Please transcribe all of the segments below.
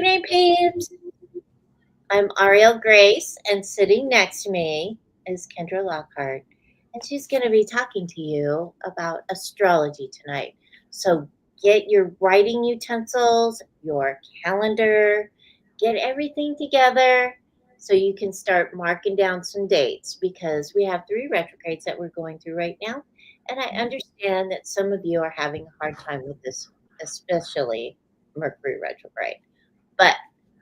evening, peeps. I'm Auriel Grace, and sitting next to me is Kendra Lockhart, and she's going to be talking to you about astrology tonight. So get your writing utensils, your calendar, get everything together so you can start marking down some dates, because we have 3 retrogrades that we're going through right now, and I understand that some of you are having a hard time with this, especially Mercury retrograde. But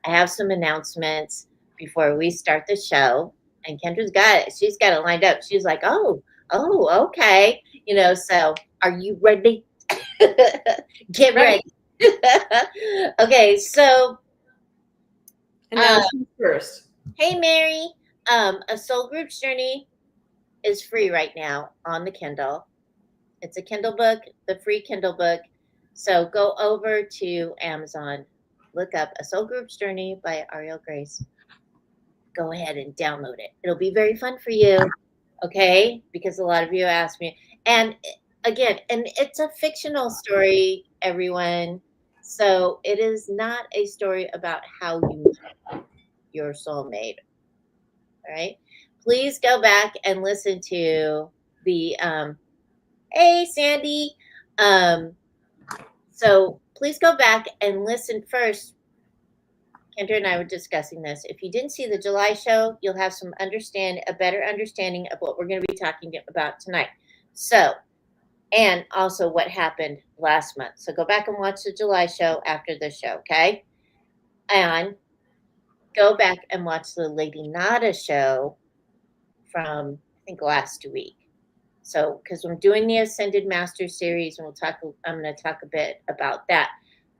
I have some announcements before we start the show. And Kendra's got it. She's got it lined up. She's like, oh, okay. So are you ready? Get ready. Okay, so announcement first. Hey, Mary. A Soul Group's Journey is free right now on the Kindle. It's a Kindle book, the free Kindle book. So go over to Amazon, look up A Soul Group's Journey by Auriel Grace. Go ahead and download it. It'll be very fun for you, okay? Because a lot of you asked me. And again, and it's a fictional story, everyone. So it is not a story about how you met your soulmate, all right? Please go back and listen to the, hey, Sandy. So please go back and listen first. Kendra and I were discussing this. If you didn't see the July show, you'll have a better understanding of what we're going to be talking about tonight. So, and also what happened last month. So go back and watch the July show after the show, okay? And go back and watch the Lady Nada show from, I think, last week. So, because I'm doing the Ascended Master series, and I'm going to talk a bit about that.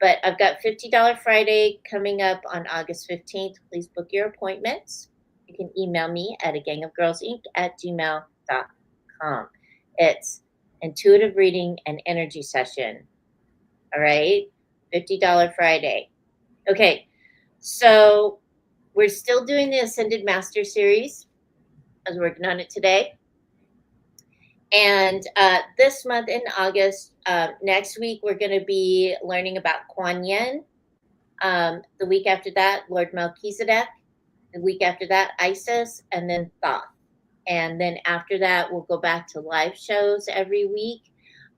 But I've got $50 Friday coming up on August 15th. Please book your appointments. You can email me at agangofgirlsinc@gmail.com. It's intuitive reading and energy session. All right? $50 Friday. Okay. So we're still doing the Ascended Master series. I was working on it today. And this month in August, next week, we're going to be learning about Kuan Yin. The week after that, Lord Melchizedek. The week after that, Isis, and then Thoth. And then after that, we'll go back to live shows every week.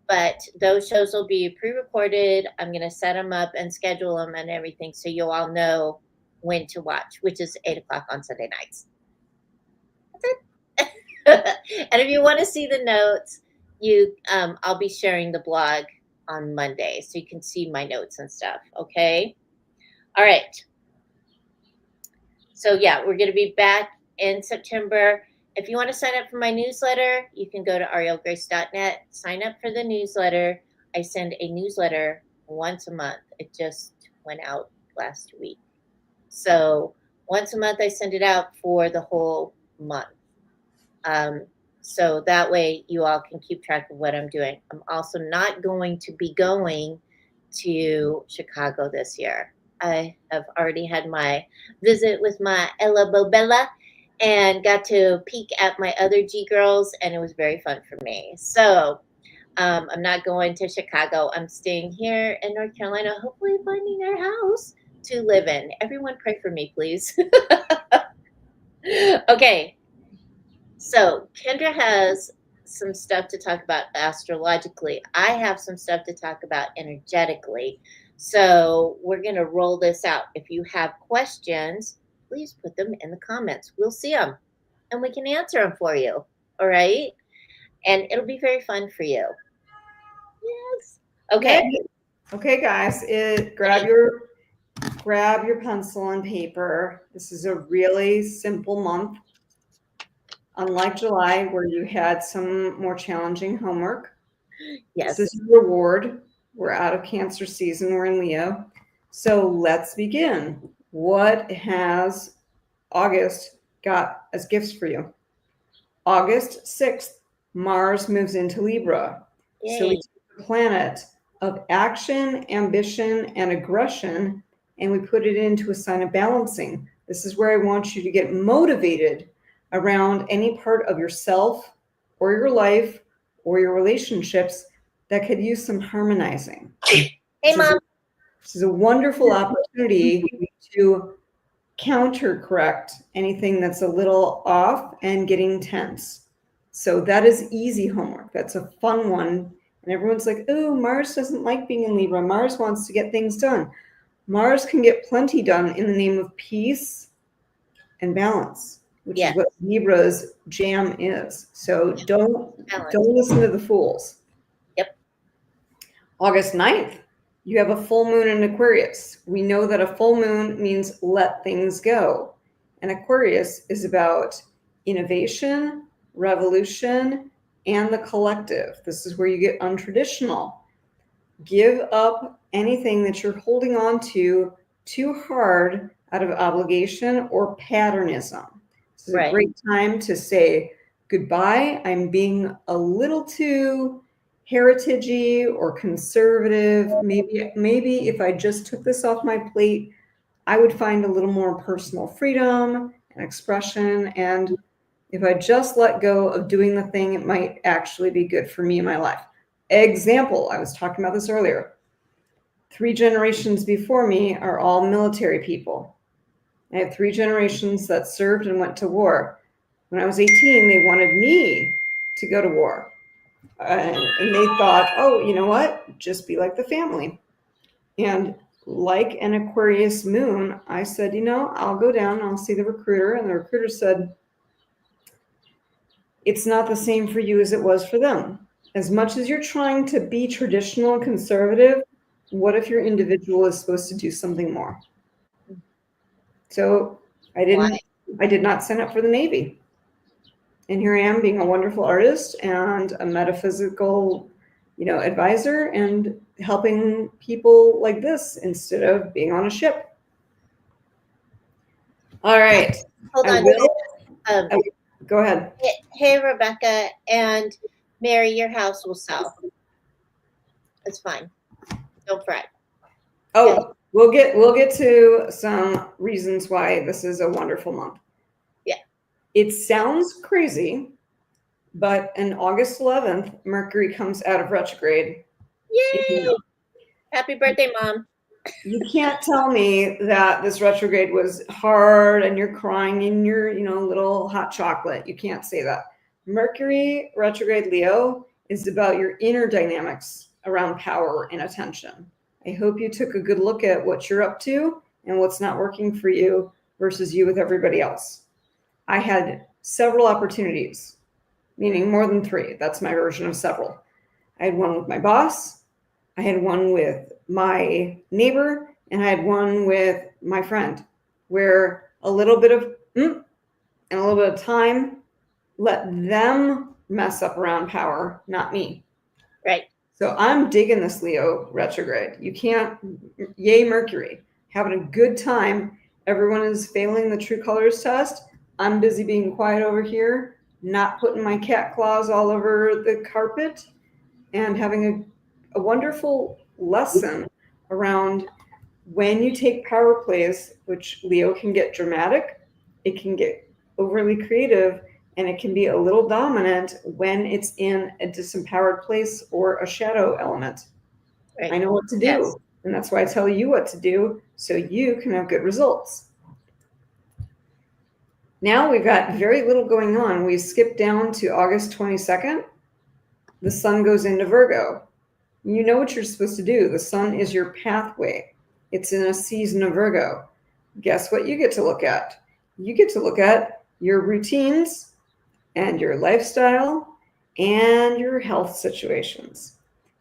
But those shows will be pre-recorded. I'm going to set them up and schedule them and everything so you'll all know when to watch, which is 8 o'clock on Sunday nights. That's it. And if you want to see the notes, I'll be sharing the blog on Monday, so you can see my notes and stuff. Okay. All right. So yeah, we're going to be back in September. If you want to sign up for my newsletter, you can go to aurielgrace.net, sign up for the newsletter. I send a newsletter once a month. It just went out last week. So once a month, I send it out for the whole month. So that way you all can keep track of what I'm doing. I'm also not going to be going to Chicago this year. I have already had my visit with my Ella Bobella and got to peek at my other G girls, and it was very fun for me. So I'm not going to Chicago. I'm staying here in North Carolina, hopefully finding a house to live in. Everyone pray for me, please. Okay. So Kendra has some stuff to talk about astrologically. I have some stuff to talk about energetically. So we're going to roll this out. If you have questions, please put them in the comments. We'll see them and we can answer them for you. All right. And it'll be very fun for you. Yes. Okay. Okay, guys, grab your pencil and paper. This is a really simple month. Unlike July, where you had some more challenging homework. Yes. This is your reward. We're out of Cancer season. We're in Leo. So let's begin. What has August got as gifts for you? August 6th, Mars moves into Libra. Yay. So we take the planet of action, ambition, and aggression, and we put it into a sign of balancing. This is where I want you to get motivated around any part of yourself or your life or your relationships that could use some harmonizing. Hey, Mom. This is a wonderful opportunity opportunity to counter correct anything that's a little off and getting tense. So that is easy homework. That's a fun one. And everyone's like, oh, Mars doesn't like being in Libra. Mars wants to get things done. Mars can get plenty done in the name of peace and balance, which is what Libra's jam is. So don't listen to the fools. Yep. August 9th, you have a full moon in Aquarius. We know that a full moon means let things go. And Aquarius is about innovation, revolution, and the collective. This is where you get untraditional. Give up anything that you're holding on to too hard out of obligation or patternism. This is a great time to say goodbye. I'm being a little too heritagey or conservative. Maybe if I just took this off my plate, I would find a little more personal freedom and expression. And if I just let go of doing the thing, it might actually be good for me in my life. Example, I was talking about this earlier. 3 generations before me are all military people. I have 3 generations that served and went to war. When I was 18, they wanted me to go to war. And they thought, oh, you know what? Just be like the family. And like an Aquarius moon, I said, I'll go down and I'll see the recruiter. And the recruiter said, it's not the same for you as it was for them. As much as you're trying to be traditional and conservative, what if your individual is supposed to do something more? So I did not sign up for the Navy. And here I am being a wonderful artist and a metaphysical, advisor and helping people like this instead of being on a ship. All right. Hold on. Go ahead. Hey, Rebecca and Mary, your house will sell. It's fine. Don't fret. Oh, okay. We'll get to some reasons why this is a wonderful month. Yeah. It sounds crazy, but on August 11th, Mercury comes out of retrograde. Yay! Happy birthday, Mom. You can't tell me that this retrograde was hard and you're crying in your, little hot chocolate. You can't say that. Mercury retrograde Leo is about your inner dynamics around power and attention. I hope you took a good look at what you're up to and what's not working for you versus you with everybody else. I had several opportunities, meaning more than 3. That's my version of several. I had one with my boss. I had one with my neighbor, and I had one with my friend, where a little bit of and a little bit of time let them mess up around power, not me. Right. So I'm digging this Leo retrograde. You can't, yay Mercury, having a good time. Everyone is failing the true colors test. I'm busy being quiet over here, not putting my cat claws all over the carpet, and having a wonderful lesson around when you take power plays, which Leo can get dramatic, it can get overly creative, and it can be a little dominant when it's in a disempowered place or a shadow element. Right. I know what to do. Yes. And that's why I tell you what to do so you can have good results. Now we've got very little going on. We skip down to August 22nd. The sun goes into Virgo. You know what you're supposed to do. The sun is your pathway. It's in a season of Virgo. Guess what you get to look at? You get to look at your routines and your lifestyle and your health situations.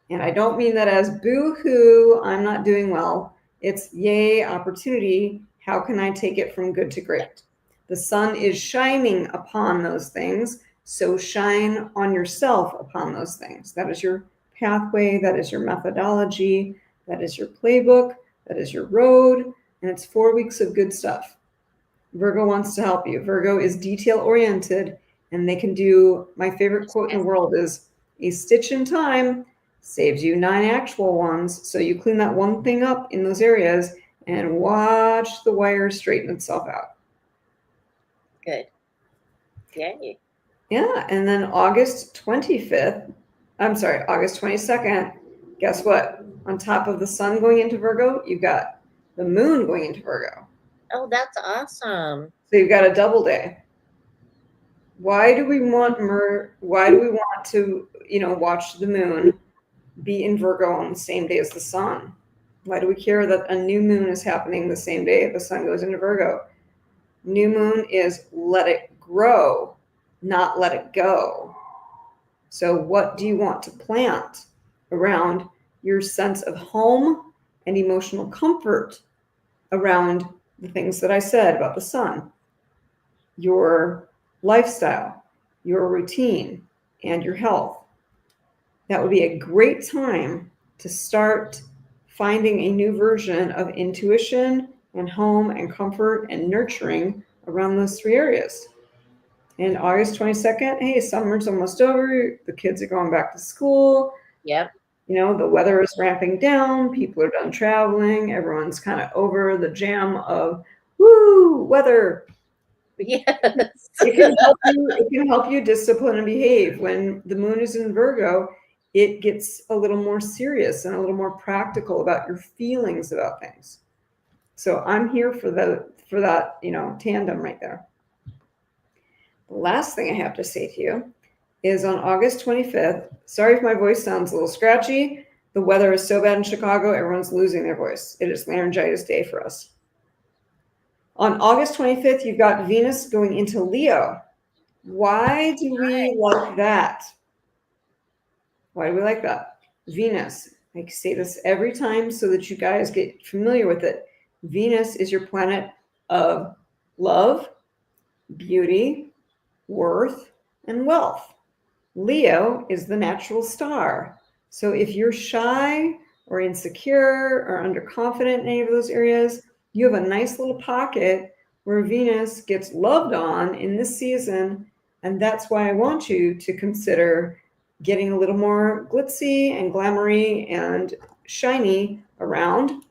And I don't mean that as boo-hoo, I'm not doing well. It's yay, opportunity. How can I take it from good to great? The sun is shining upon those things, so shine on yourself upon those things. That is your pathway, that is your methodology, that is your playbook, that is your road, and it's 4 weeks of good stuff. Virgo wants to help you. Virgo is detail-oriented, and they can do, my favorite quote in the world is, a stitch in time saves you 9 actual ones. So you clean that one thing up in those areas and watch the wire straighten itself out. Good. Yay. Yeah, and then August 22nd, guess what? On top of the sun going into Virgo, you've got the moon going into Virgo. Oh, that's awesome. So you've got a double day. Why do we want to, watch the moon be in Virgo on the same day as the sun? Why do we care that a new moon is happening the same day the sun goes into Virgo? New moon is let it grow, not let it go. So what do you want to plant around your sense of home and emotional comfort around the things that I said about the sun? Your lifestyle, your routine, and your health. That would be a great time to start finding a new version of intuition and home and comfort and nurturing around those three areas. And August 22nd, hey, summer's almost over. The kids are going back to school. Yep. The weather is ramping down. People are done traveling. Everyone's kind of over the jam of, woo, weather. Yes. It can help you discipline and behave. When the moon is in Virgo, it gets a little more serious and a little more practical about your feelings about things. So I'm here for that, tandem right there. The last thing I have to say to you is on August 25th. Sorry if my voice sounds a little scratchy. The weather is so bad in Chicago, everyone's losing their voice. It is laryngitis day for us. On August 25th, you've got Venus going into Leo. Why do we like that? Why do we like that? Venus. I say this every time so that you guys get familiar with it. Venus is your planet of love, beauty, worth, and wealth. Leo is the natural star. So if you're shy or insecure or underconfident in any of those areas, you have a nice little pocket where Venus gets loved on in this season. And that's why I want you to consider getting a little more glitzy and glamoury and shiny around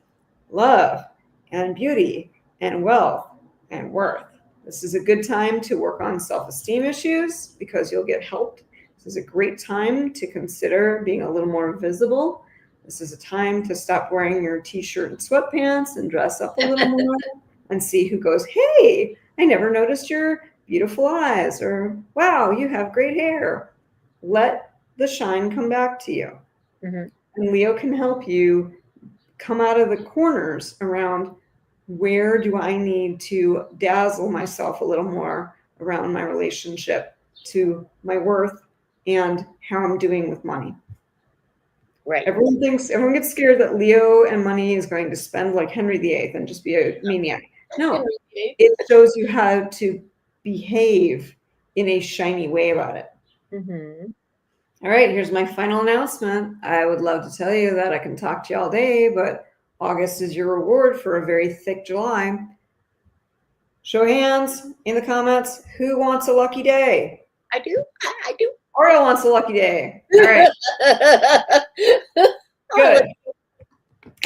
love and beauty and wealth and worth. This is a good time to work on self-esteem issues because you'll get helped. This is a great time to consider being a little more visible. This is a time to stop wearing your t-shirt and sweatpants and dress up a little more and see who goes, hey, I never noticed your beautiful eyes, or wow, you have great hair. Let the shine come back to you. Mm-hmm. And Leo can help you come out of the corners around where do I need to dazzle myself a little more around my relationship to my worth and how I'm doing with money. Right. Everyone gets scared that Leo and money is going to spend like Henry VIII and just be a maniac. No, it shows you how to behave in a shiny way about it. Mm-hmm. All right, here's my final announcement. I would love to tell you that I can talk to you all day, but August is your reward for a very thick July. Show hands in the comments. Who wants a lucky day? I do. I do. Auriel wants a lucky day. All right. Good.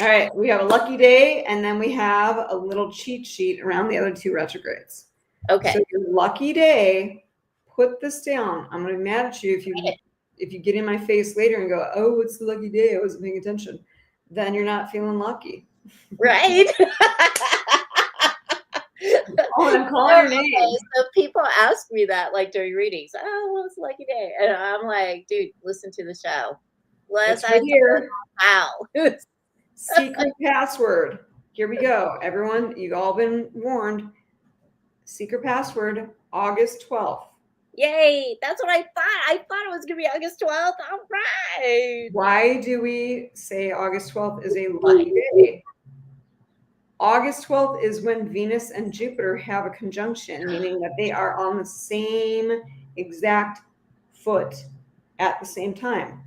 All right. We have a lucky day, and then we have a little cheat sheet around the other two retrogrades. Okay. So your lucky day, put this down. I'm going to be mad at you if you get in my face later and go, oh, it's the lucky day. I wasn't paying attention. Then you're not feeling lucky. Right. I'm calling your name. So people ask me that like during readings. Oh, what's a lucky day? And I'm like, dude, listen to the show. It's right here. Wow. Secret password. Here we go. Everyone, you've all been warned. Secret password, August 12th. Yay. That's what I thought. I thought it was going to be August 12th. All right. Why do we say August 12th is a lucky day? August 12th is when Venus and Jupiter have a conjunction, meaning that they are on the same exact foot at the same time.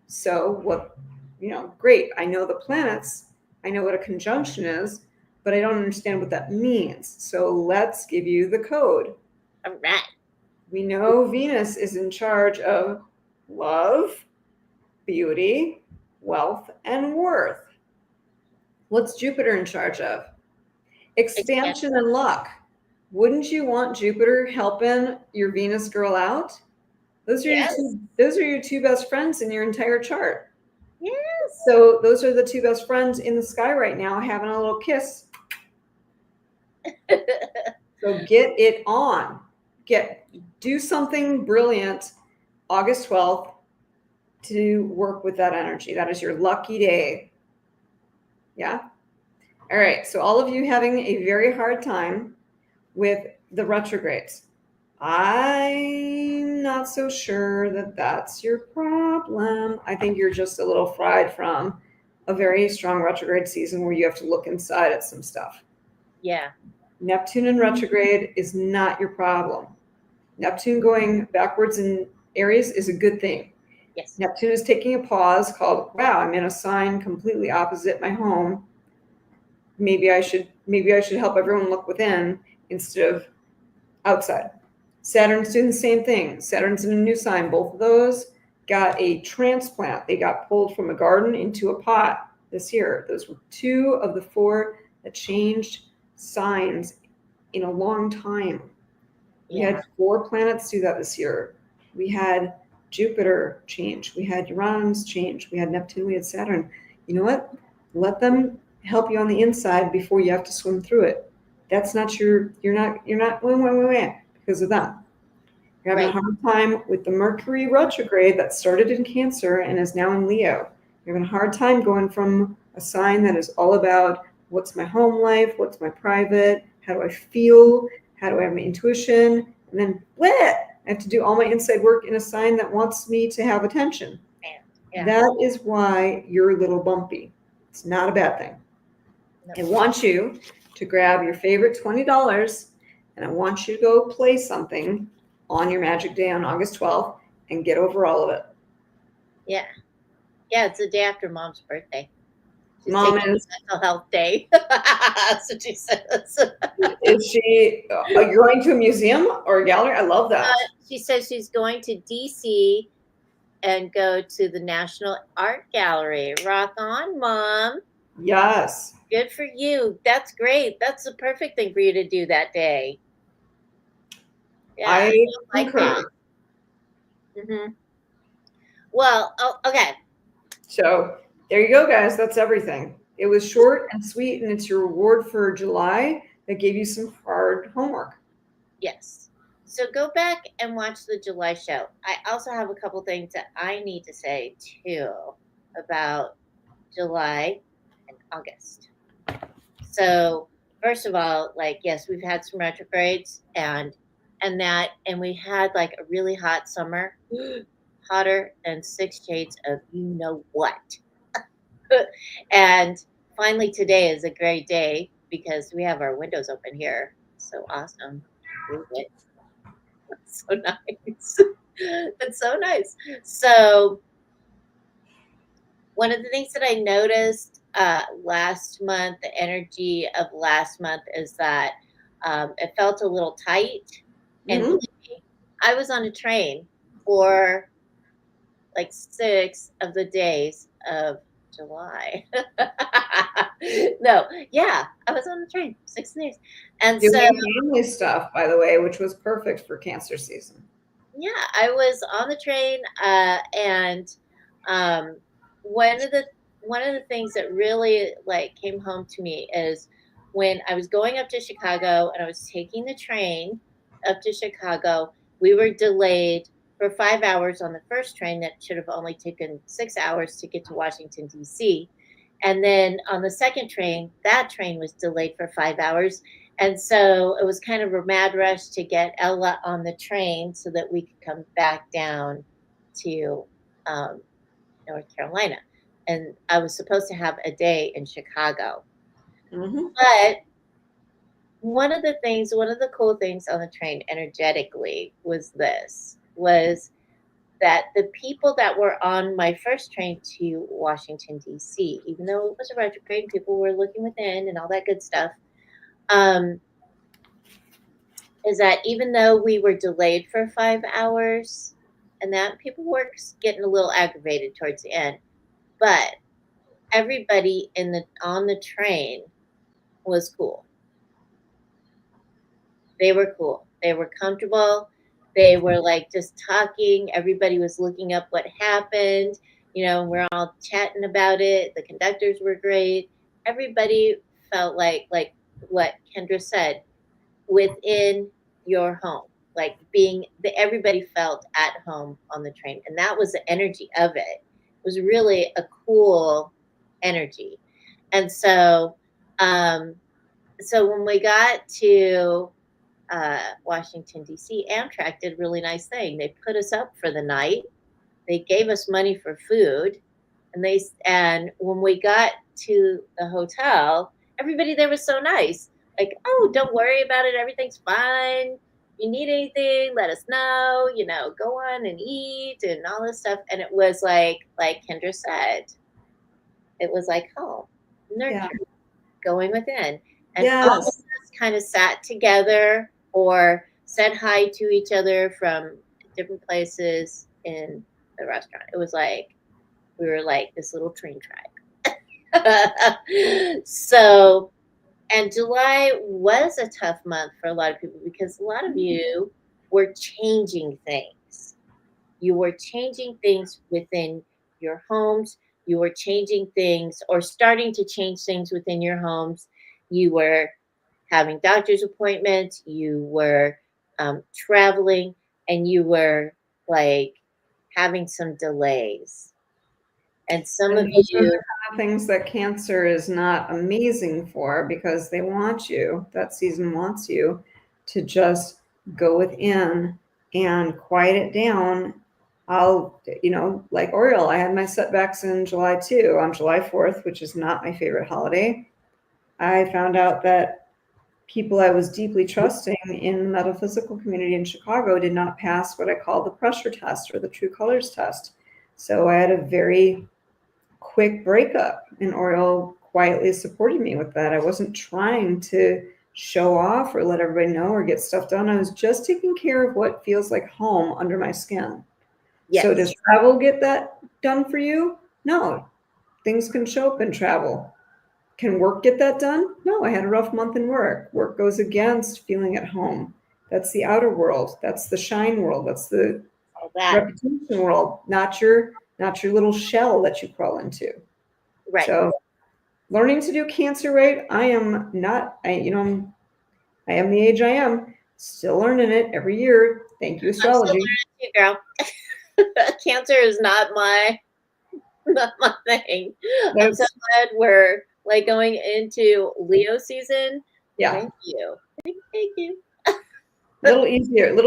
So great. I know the planets. I know what a conjunction is, but I don't understand what that means. So let's give you the code. All right. We know Venus is in charge of love, beauty, wealth, and worth. What's Jupiter in charge of? Expansion and luck. Wouldn't you want Jupiter helping your Venus girl out? Those are your two best friends in your entire chart. Yes. So those are the two best friends in the sky right now having a little kiss. So get it on. Do something brilliant August 12th to work with that energy. That is your lucky day. Yeah. All right. So all of you having a very hard time with the retrogrades. I'm not so sure that that's your problem. I think you're just a little fried from a very strong retrograde season where you have to look inside at some stuff. Yeah. Neptune in retrograde is not your problem. Neptune going backwards in Aries is a good thing. Yes. Neptune is taking a pause called, wow, I'm in a sign completely opposite my home. Maybe I should help everyone look within instead of outside. Saturn's doing the same thing. Saturn's in a new sign. Both of those got a transplant. They got pulled from a garden into a pot this year. Those were 2 of the 4 that changed signs in a long time. We had 4 planets do that this year. We had Jupiter change. We had Uranus change. We had Neptune. We had Saturn. You know what? Let them help you on the inside before you have to swim through it. That's not you're not because of them. You're having a hard time with the Mercury retrograde that started in Cancer and is now in Leo. You're having a hard time going from a sign that is all about what's my home life, what's my private, how do I feel, how do I have my intuition, and then what? I have to do all my inside work in a sign that wants me to have attention. Yeah. That is why you're a little bumpy. It's not a bad thing. No. I want you to grab your favorite $20 and I want you to go play something on your magic day on August 12th and get over all of it. Yeah. Yeah, it's the day after Mom's birthday. She's Mom taking is mental health day. That's what she says. Is she going to a museum or a gallery? I love that. She says she's going to DC and go to the National Art Gallery. Rock on, Mom. Yes. Good for you. That's great. That's the perfect thing for you to do that day. Yeah, I concur. Mm-hmm. Well, okay. So there you go, guys. That's everything. It was short and sweet, and it's your reward for July that gave you some hard homework. Yes. So go back and watch the July show. I also have a couple things that I need to say too about July and August. So first of all, like, yes, we've had some retrogrades and we had like a really hot summer, hotter than 6 shades of you know what. And finally today is a great day because we have our windows open here. So awesome. So nice. It's so nice. So one of the things that I noticed last month, the energy of last month is that it felt a little tight. And I was on a train for like 6 of the days of July. No, yeah, I was on the train 6 days. And doing so family stuff, by the way, which was perfect for Cancer season. Yeah, I was on the train, and one of the things that really like came home to me is when I was going up to Chicago and I was taking the train up to Chicago. We were delayed for 5 hours on the first train that should have only taken 6 hours to get to Washington D.C. And then on the second train, that train was delayed for 5 hours. And so it was kind of a mad rush to get Ella on the train so that we could come back down to North Carolina. And I was supposed to have a day in Chicago. Mm-hmm. But one of the cool things on the train energetically was that the people that were on my first train to Washington, D.C., even though it was a retrograde, people were looking within and all that good stuff, is that even though we were delayed for 5 hours and that people were getting a little aggravated towards the end, but everybody on the train was cool. They were cool. They were comfortable. They were like just talking. Everybody was looking up what happened. we're all chatting about it. The conductors were great. Everybody felt like what Kendra said, within your home, like everybody felt at home on the train, and that was the energy of it. It was really a cool energy. And so when we got to Washington D.C., Amtrak did a really nice thing. They put us up for the night. They gave us money for food, and when we got to the hotel, everybody there was so nice. Like, oh, don't worry about it. Everything's fine. If you need anything, let us know. Go on and eat and all this stuff. And it was like Kendra said, it was like home, nurture, going within. And all of Yes. us kind of sat together or said hi to each other from different places in the restaurant. It was like we were like this little train tribe. So, and July was a tough month for a lot of people because a lot of you were changing things. You were changing things within your homes. You were changing things or starting to change things within your homes. You were having doctor's appointments. You were traveling, and you were like having some delays. And some And of those are the you, kind of things that Cancer is not amazing for, because they want you, that season wants you to just go within and quiet it down. Like Auriel, I had my setbacks in July too. On July 4th, which is not my favorite holiday, I found out that people I was deeply trusting in the metaphysical community in Chicago did not pass what I call the pressure test or the true colors test. So I had a very quick breakup, and Auriel quietly supported me with that. I wasn't trying to show off or let everybody know or get stuff done. I was just taking care of what feels like home under my skin. So yes, does travel get that done for you? No. Things can show up in travel. Can work get that done? No, I had a rough month in work. Work goes against feeling at home. That's the outer world. That's the shine world. That's the all that, reputation world, not your little shell that you crawl into. right. So learning to do Cancer right. I am not, I am the age I am, still learning it every year. Thank you, I'm still astrology. learning too, girl. Cancer is not my thing. I'm so That's, glad we're like going into Leo season. yeah, Thank you. Thank you. a little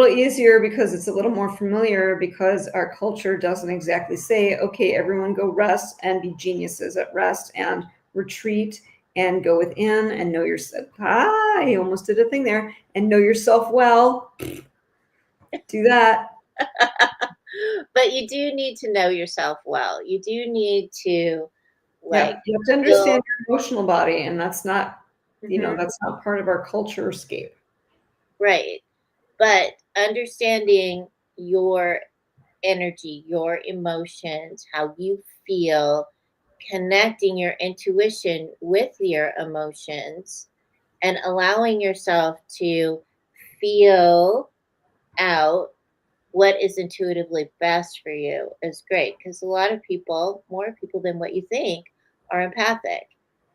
easier because it's a little more familiar, because our culture doesn't exactly say, okay, everyone go rest and be geniuses at rest and retreat and go within and know yourself. I almost did a thing there. And know yourself well. Do that. But you do need to know yourself well. You do need to like Yeah, you have to feel understand your emotional body, and that's not, mhm, that's not part of our culture escape. right. But understanding your energy, your emotions, how you feel, connecting your intuition with your emotions, and allowing yourself to feel out what is intuitively best for you is great, because a lot of people, more people than what you think, are empathic.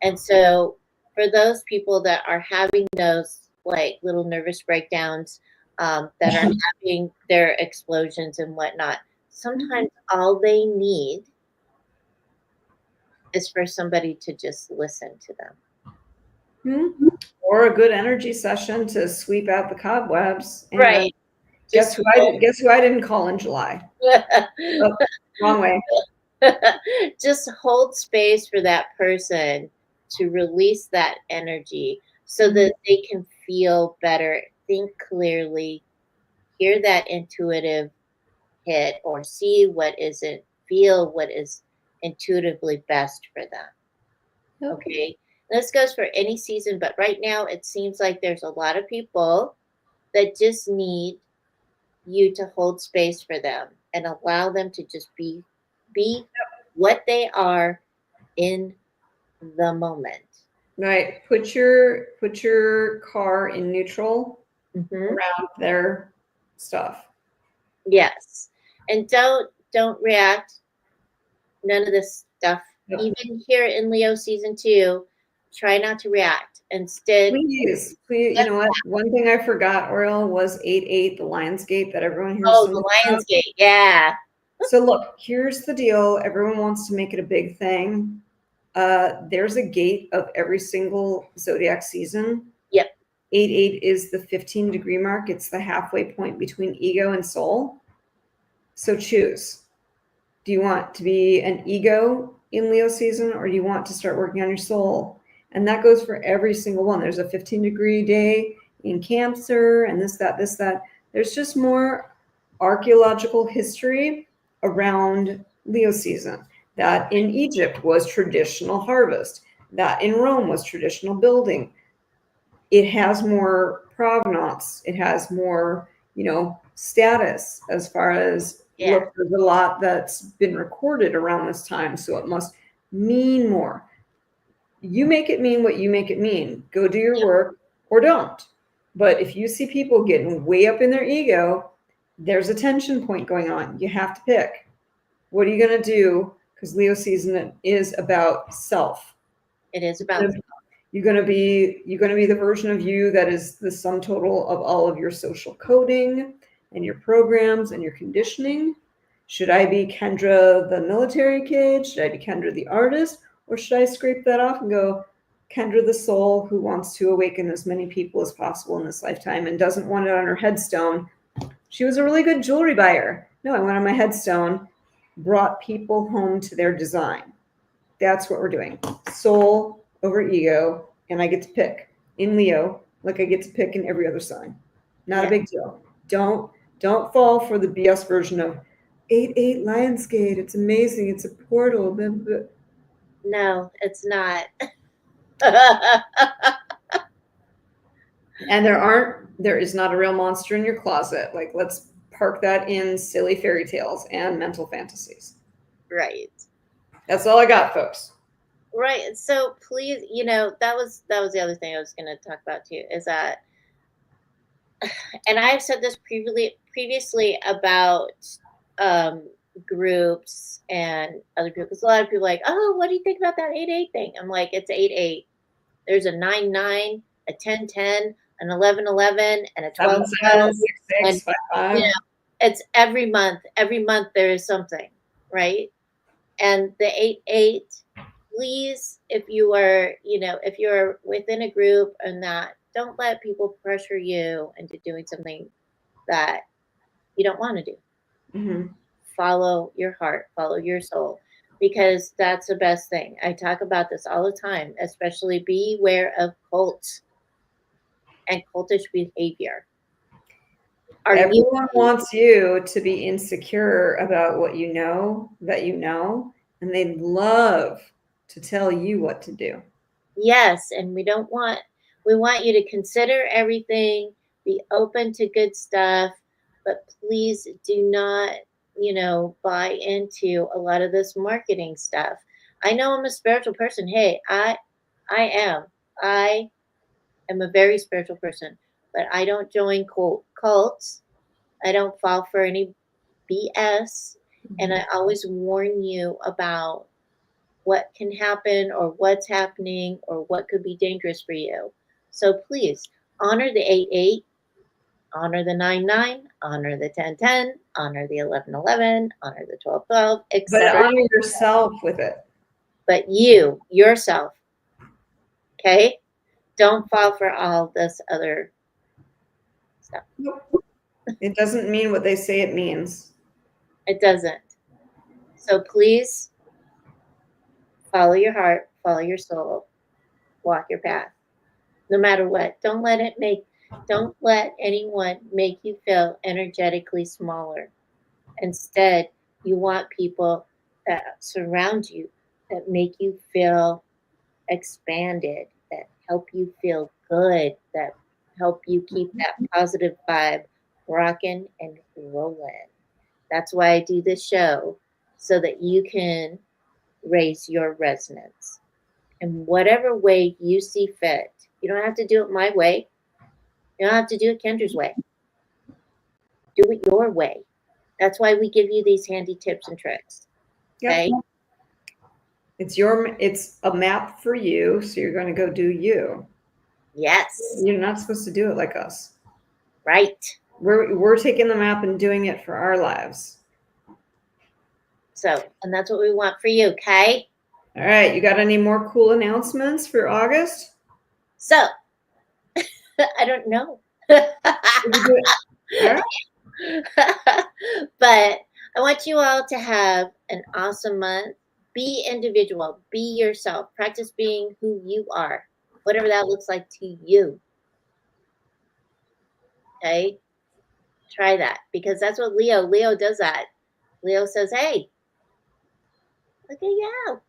And so for those people that are having those like little nervous breakdowns, that are having their explosions and whatnot, sometimes all they need is for somebody to just listen to them. Hmm. Or a good energy session to sweep out the cobwebs. And Right. Just hold, guess who I didn't call in July? Oh, wrong way. just hold space for that person to release that energy so that they can feel better, think clearly, hear that intuitive hit, or see what isn't, feel what is intuitively best for them. Yep. Okay. This goes for any season, but right now it seems like there's a lot of people that just need you to hold space for them and allow them to just be what they are in the moment. Right. Put your car in neutral Hmm. around their stuff. Yes, and don't react. None of this stuff. Yep. Even here in Leo season 2, try not to react. Instead, Please, you know what? One thing I forgot, Auriel, was 8-8, the Lionsgate that everyone hears oh, so much the about. Lionsgate, yeah. So look, here's the deal. Everyone wants to make it a big thing. There's a gate of every single zodiac season. Yep. 8-8 is the 15-degree mark. It's the halfway point between ego and soul. So choose. Do you want to be an ego in Leo season, or do you want to start working on your soul? And that goes for every single one. There's a 15-degree day in Cancer, and this, that, this, that. There's just more archaeological history around Leo season. That in Egypt was traditional harvest. That in Rome was traditional building. It has more provenance. It has more, status as far as, Yeah. look, there's a lot that's been recorded around this time, so it must mean more. You make it mean what you make it mean. Go do your work or don't. But if you see people getting way up in their ego, there's a tension point going on. You have to pick. What are you going to do? Because Leo season is about self. It is about You're going to be the version of you that is the sum total of all of your social coding and your programs and your conditioning. Should I be Kendra the military kid? Should I be Kendra the artist? Or should I scrape that off and go, Kendra the soul who wants to awaken as many people as possible in this lifetime and doesn't want it on her headstone? She was a really good jewelry buyer. No, I went on my headstone, brought people home to their design. That's what we're doing. Soul over ego, and I get to pick in Leo, like I get to pick in every other sign. Not a big deal. Don't fall for the BS version of 8-8 Lionsgate. It's amazing. It's a portal. no, it's not. And there is not a real monster in your closet. Like, let's park that in silly fairy tales and mental fantasies. Right. That's all I got, folks. Right. So please, that was the other thing I was going to talk about too, is that, and I've said this previously about groups and other people, because a lot of people are like, oh, what do you think about that 8-8 thing? I'm like, it's 8-8. There's a 9-9, a 10-10, an 11-11, and a 12-12. 7-7, 6-6, 5-5. It's every month. Every month there is something, right? And the 8-8, please, if you're within a group and that, don't let people pressure you into doing something that you don't want to do. Mm-hmm. Follow your heart, follow your soul, because that's the best thing. I talk about this all the time, especially beware of cults and cultish behavior. Everyone wants you to be insecure about what you know, and they love to tell you what to do. Yes, and we want you to consider everything, be open to good stuff, but please do not, buy into a lot of this marketing stuff. I know I'm a spiritual person. Hey, I am. I am a very spiritual person, but I don't join cults. I don't fall for any BS, and I always warn you about what can happen or what's happening or what could be dangerous for you. So please honor the 8-8, honor the 9-9, honor the 10-10, honor the 11-11, honor the 12-12, But etc. honor yourself with it. But yourself, okay? Don't fall for all this other stuff. Nope. It doesn't mean what they say it means. It doesn't. So please follow your heart, follow your soul, walk your path. No matter what. Don't let anyone make you feel energetically smaller. Instead, you want people that surround you that make you feel expanded, that help you feel good, that help you keep that positive vibe rocking and rolling. That's why I do this show, so that you can raise your resonance in whatever way you see fit. You don't have to do it my way. You don't have to do it Kendra's way. Do it your way. That's why we give you these handy tips and tricks. Okay? Yep. It's a map for you, so you're going to go do you. Yes. You're not supposed to do it like us. Right. We're taking the map and doing it for our lives. So, and that's what we want for you, okay? All right, you got any more cool announcements for August? So, I don't know. All right. But I want you all to have an awesome month. Be individual, be yourself, practice being who you are, whatever that looks like to you. Okay? Try that because that's what Leo does that. Leo says, hey, look at you.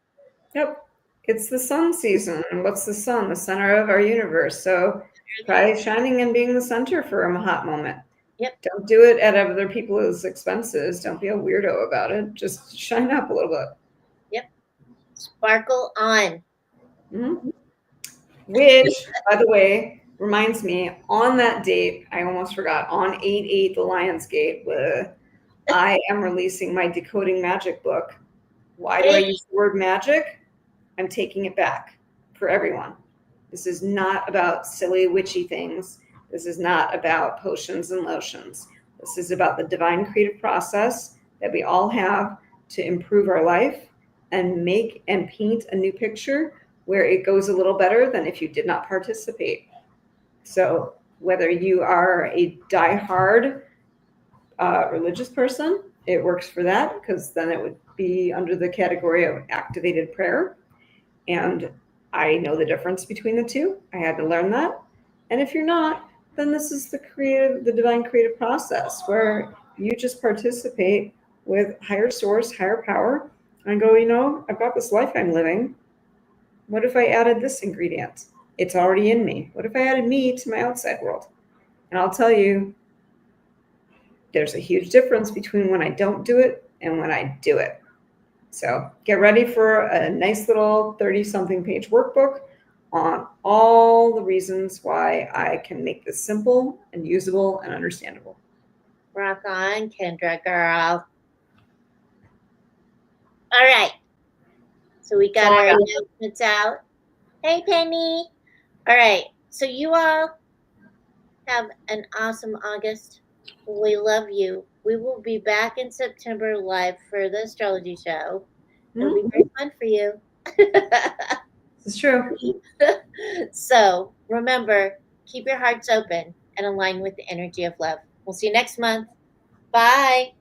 Yep. It's the sun season. And what's the sun? The center of our universe. So try shining and being the center for a hot moment. Yep. Don't do it at other people's expenses. Don't be a weirdo about it. Just shine up a little bit. Yep. Sparkle on. Mm-hmm. Which, by the way, reminds me, on that date, I almost forgot, on 8/8, the Lionsgate, I am releasing my Decoding Magic book. Why do I use the word magic? I'm taking it back for everyone. This is not about silly witchy things. This is not about potions and lotions. This is about the divine creative process that we all have to improve our life and make and paint a new picture where it goes a little better than if you did not participate. So whether you are a diehard religious person, it works for that because then it would be under the category of activated prayer. And I know the difference between the two. I had to learn that. And if you're not, then this is the divine creative process where you just participate with higher source, higher power, and go, I've got this life I'm living. What if I added this ingredient? It's already in me. What if I added me to my outside world? And I'll tell you, there's a huge difference between when I don't do it and when I do it. So get ready for a nice little 30-something page workbook on all the reasons why I can make this simple and usable and understandable. Rock on, Kendra girl. All right. So we got our announcements out. Hey, Penny. All right. So you all have an awesome August. We love you. We will be back in September live for the astrology show. It'll be very fun for you. It's true. So remember, keep your hearts open and align with the energy of love. We'll see you next month. Bye.